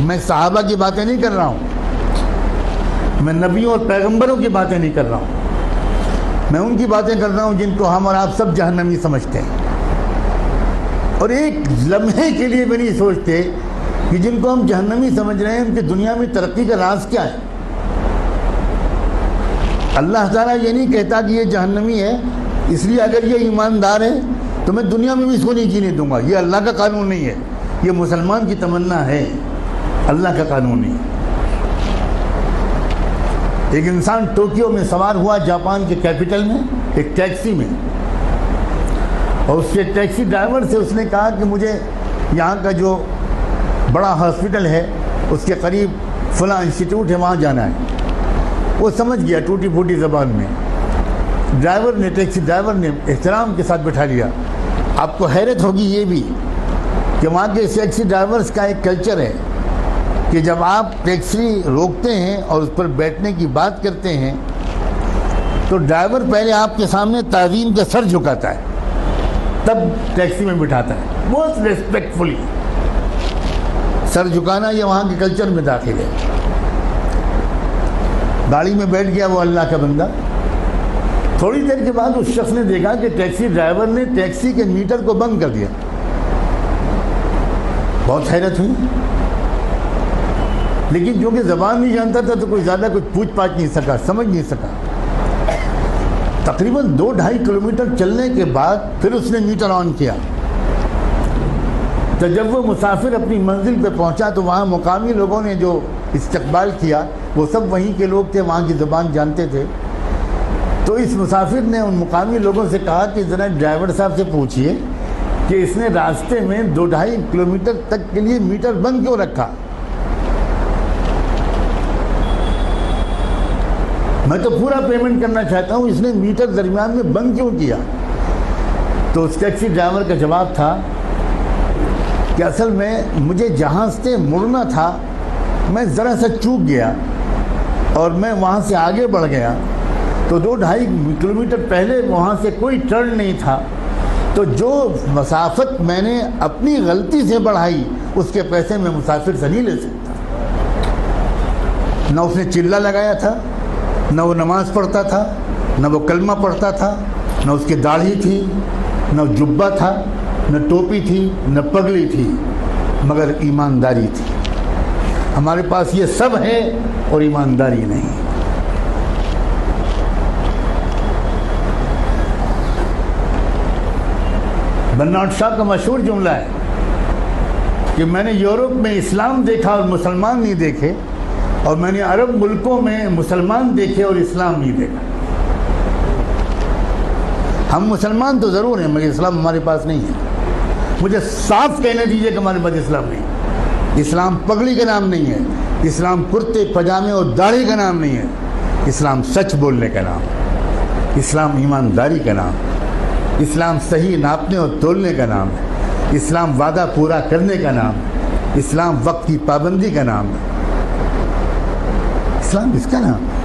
میں صحابہ کی باتیں نہیں کر رہا ہوں، میں نبیوں اور پیغمبروں کی باتیں نہیں کر رہا ہوں، میں ان کی باتیں کر رہا ہوں جن کو ہم اور آپ سب جہنمی سمجھتے ہیں، اور ایک لمحے کے لیے بھی نہیں سوچتے کہ جن کو ہم جہنمی سمجھ رہے ہیں ان کی دنیا میں ترقی کا راز کیا ہے۔ اللہ تعالیٰ یہ نہیں کہتا کہ یہ جہنمی ہے اس لیے اگر یہ ایماندار ہے تو میں دنیا میں بھی اس کو نہیں جینے دوں گا، یہ اللہ کا قانون نہیں ہے، یہ مسلمان کی تمنا ہے، اللہ کا قانون نہیں ہے۔ ایک انسان ٹوکیو میں سوار ہوا جاپان کے کیپٹل میں ایک ٹیکسی میں، اور اس کے ٹیکسی ڈرائیور سے اس نے کہا کہ مجھے یہاں کا جو بڑا ہاسپٹل ہے اس کے قریب فلاں انسٹیٹیوٹ ہے وہاں جانا ہے۔ وہ سمجھ گیا ٹوٹی پھوٹی زبان میں، ٹیکسی ڈرائیور نے احترام کے ساتھ بٹھا لیا۔ آپ کو حیرت ہوگی یہ بھی کہ وہاں کے ٹیکسی ڈرائیورز کا ایک کلچر ہے کہ جب آپ ٹیکسی روکتے ہیں اور اس پر بیٹھنے کی بات کرتے ہیں تو ڈرائیور پہلے آپ کے سامنے تعظیم کا سر جھکاتا ہے، تب ٹیکسی میں بٹھاتا ہے، بہت ریسپیکٹفلی۔ سر جھکانا یہ وہاں کے کلچر میں داخل ہے۔ گاڑی میں بیٹھ گیا وہ اللہ کا بندہ۔ تھوڑی دیر کے بعد اس شخص نے دیکھا کہ ٹیکسی ڈرائیور نے ٹیکسی کے میٹر کو بند کر دیا۔ بہت حیرت ہوئی، لیکن جو کہ زبان نہیں جانتا تھا تو کوئی زیادہ کچھ پوچھ پاچھ نہیں سکا، سمجھ نہیں سکا۔ تقریباً 2-2.5 کلومیٹر چلنے کے بعد پھر اس نے میٹر آن کیا۔ تو جب وہ مسافر اپنی منزل پہ پہنچا تو وہاں مقامی لوگوں نے جو استقبال کیا وہ سب وہیں کے لوگ تھے، وہاں کی زبان جانتے تھے۔ تو اس مسافر نے ان مقامی لوگوں سے کہا کہ ذرا ڈرائیور صاحب سے پوچھئے کہ اس نے راستے میں 2-2.5 کلومیٹر تک کے لیے میٹر بند کیوں رکھا؟ میں تو پورا پیمنٹ کرنا چاہتا ہوں، اس نے میٹر درمیان میں بند کیوں کیا؟ تو اس ٹیکسی ڈرائیور کا جواب تھا کہ اصل میں مجھے جہاں سے مڑنا تھا میں ذرا سا چوک گیا اور میں وہاں سے آگے بڑھ گیا، تو 2-2.5 کلومیٹر پہلے وہاں سے کوئی ٹرن نہیں تھا، تو جو مسافت میں نے اپنی غلطی سے بڑھائی اس کے پیسے میں مسافر سے نہیں لے سکتا۔ نہ اس نے چلہ لگایا تھا، نہ وہ نماز پڑھتا تھا، نہ وہ کلمہ پڑھتا تھا، نہ اس کی داڑھی تھی، نہ جبہ تھا، نہ ٹوپی تھی، نہ پگڑی تھی، مگر ایمانداری تھی۔ ہمارے پاس یہ سب ہے اور ایمانداری نہیں۔ برنارڈ شاہ کا مشہور جملہ ہے کہ میں نے یورپ میں اسلام دیکھا اور مسلمان نہیں دیکھے، اور میں نے عرب ملکوں میں مسلمان دیکھے اور اسلام نہیں دیکھا۔ ہم مسلمان تو ضرور ہیں مگر اسلام ہمارے پاس نہیں ہے۔ مجھے صاف کہنے دیجئے کہ ہمارے پاس اسلام نہیں ہے۔ اسلام پگڑی کا نام نہیں ہے، اسلام کرتے پجامے اور داڑھی کا نام نہیں ہے، اسلام سچ بولنے کا نام، اسلام ایمانداری کا نام، اسلام صحیح ناپنے اور تولنے کا نام ہے، اسلام وعدہ پورا کرنے کا نام ہے، اسلام وقت کی پابندی کا نام ہے، اسلام اس کا نام ہے۔